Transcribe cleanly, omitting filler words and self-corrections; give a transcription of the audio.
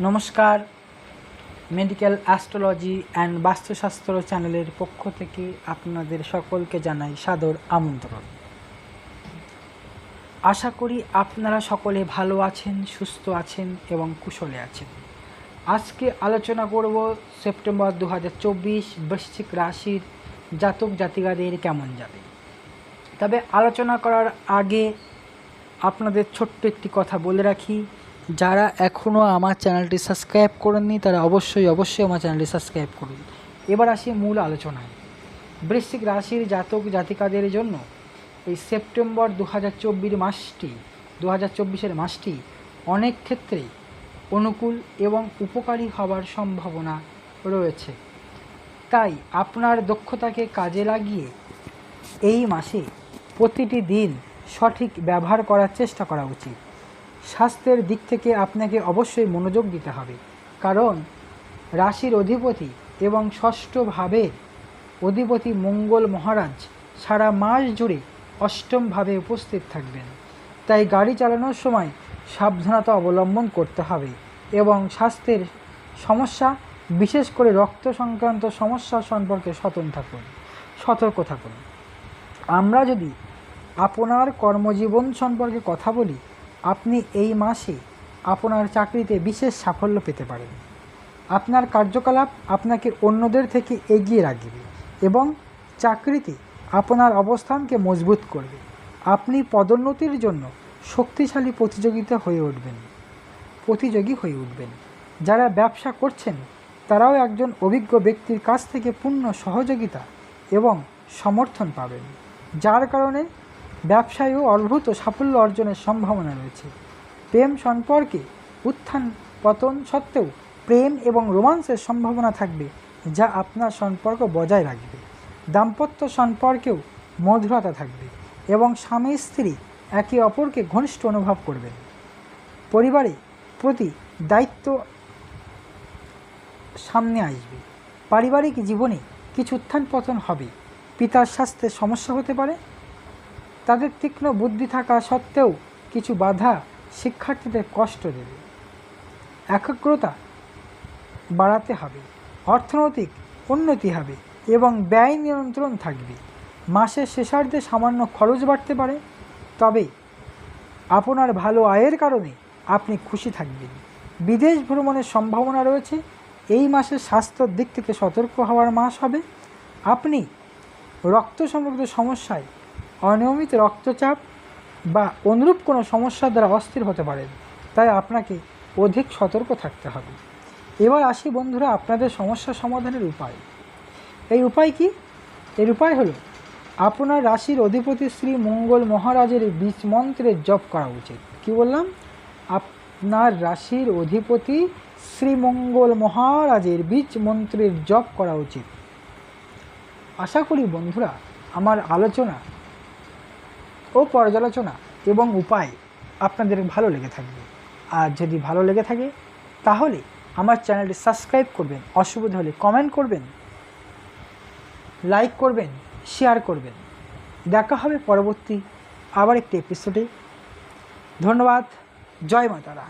নমস্কার, medical astrology and বাস্তুশাস্ত্র চ্যানেলের পক্ষ থেকে আপনাদের সকলকে জানাই সাদর আমন্ত্রণ। আশা করি আপনারা সকলে ভালো আছেন, সুস্থ আছেন এবং কুশলে আছেন। আজকে আলোচনা করব সেপ্টেম্বর 2024 বৃশ্চিক রাশির জাতক জাতিকাদের কেমন যাবে। তবে আলোচনা করার আগে আপনাদের ছোট্ট একটি কথা বলে রাখি, যারা এখনও আমার চ্যানেলটি সাবস্ক্রাইব করেননি তারা অবশ্যই আমার চ্যানেলটি সাবস্ক্রাইব করুন। এবার আসি মূল আলোচনায়। বৃশ্চিক রাশির জাতক জাতিকাদের জন্য এই সেপ্টেম্বর 2024 মাসটি অনেক ক্ষেত্রে অনুকূল এবং উপকারী হবার সম্ভাবনা রয়েছে। তাই আপনার দক্ষতাকে কাজে লাগিয়ে এই মাসে প্রতিটি দিন সঠিক ব্যবহার করার চেষ্টা করা উচিত। স্বাস্থ্যের দিক থেকে আপনাকে অবশ্যই মনোযোগ দিতে হবে, কারণ রাশির অধিপতি এবং ষষ্ঠ ভাবের অধিপতি মঙ্গল মহারাজ সারা মাস জুড়ে অষ্টম ভাবে উপস্থিত থাকবেন। তাই গাড়ি চালানোর সময় সাবধানতা অবলম্বন করতে হবে এবং স্বাস্থ্যের সমস্যা, বিশেষ করে রক্ত সংক্রান্ত সমস্যা সম্পর্কে সতর্ক থাকুন। আমরা যদি আপনার কর্মজীবন সম্পর্কে কথা বলি, আপনি এই মাসে আপনার চাকরিতে বিশেষ সাফল্য পেতে পারেন। আপনার কার্যকলাপ আপনাকে অন্যদের থেকে এগিয়ে রাখবে এবং চাকরিতে আপনার অবস্থানকে মজবুত করবে। আপনি পদোন্নতির জন্য শক্তিশালী প্রতিযোগী হয়ে উঠবেন। যারা ব্যবসা করছেন তারাও একজন অভিজ্ঞ ব্যক্তির কাছ থেকে পূর্ণ সহযোগিতা এবং সমর্থন পাবেন, যার কারণে ব্যবসায়ও অদ্ভুত সাফল্য অর্জনের সম্ভাবনা রয়েছে। প্রেম সম্পর্কে উত্থান পতন সত্ত্বেও প্রেম এবং রোমান্সের সম্ভাবনা থাকবে, যা আপনার সম্পর্ক বজায় রাখবে। দাম্পত্য সম্পর্কেও মধুরতা থাকবে এবং স্বামী স্ত্রী একে অপরকে ঘনিষ্ঠ অনুভব করবেন। পরিবারে প্রতি দায়িত্ব সামনে আসবে। পারিবারিক জীবনে কিছু উত্থান পতন হবে। পিতার স্বাস্থ্যের সমস্যা হতে পারে। তাদের তীক্ষ্ণ বুদ্ধি থাকা সত্ত্বেও কিছু বাধা শিক্ষার্থীদের কষ্ট দেবে। একাগ্রতা বাড়াতে হবে। অর্থনৈতিক উন্নতি হবে এবং ব্যয় নিয়ন্ত্রণ থাকবে। মাসের শেষার্ধে সামান্য খরচ বাড়তে পারে, তবে আপনার ভালো আয়ের কারণে আপনি খুশি থাকবেন। বিদেশ ভ্রমণের সম্ভাবনা রয়েছে। এই মাসে স্বাস্থ্যের দিক থেকে সতর্ক হওয়ার মাস হবে। আপনি রক্ত সম্পর্কিত সমস্যায়, অনিয়মিত রক্তচাপ বা অনুরূপ কোনো সমস্যার দ্বারা অস্থির হতে পারেন, তাই আপনাকে অধিক সতর্ক থাকতে হবে। এবার আসি বন্ধুরা আপনাদের সমস্যা সমাধানের উপায়। এই উপায় কি? এর উপায় হলো আপনার রাশির অধিপতি শ্রী মঙ্গল মহারাজের বীজ মন্ত্রের জপ করা উচিত। কি বললাম? আপনার রাশির অধিপতি শ্রী মঙ্গল মহারাজের বীজ মন্ত্রের জপ করা উচিত। আশা করি বন্ধুরা আমার আলোচনা ও পর্যালোচনা এবং উপায় আপনাদের ভালো লেগে থাকবে। আর যদি ভালো লেগে থাকে তাহলে আমার চ্যানেলটি সাবস্ক্রাইব করবেন, অসুবিধা হলে কমেন্ট করবেন, লাইক করবেন, শেয়ার করবেন। দেখা হবে পরবর্তী আবার একটি এপিসোডে। ধন্যবাদ। জয় মা তারা।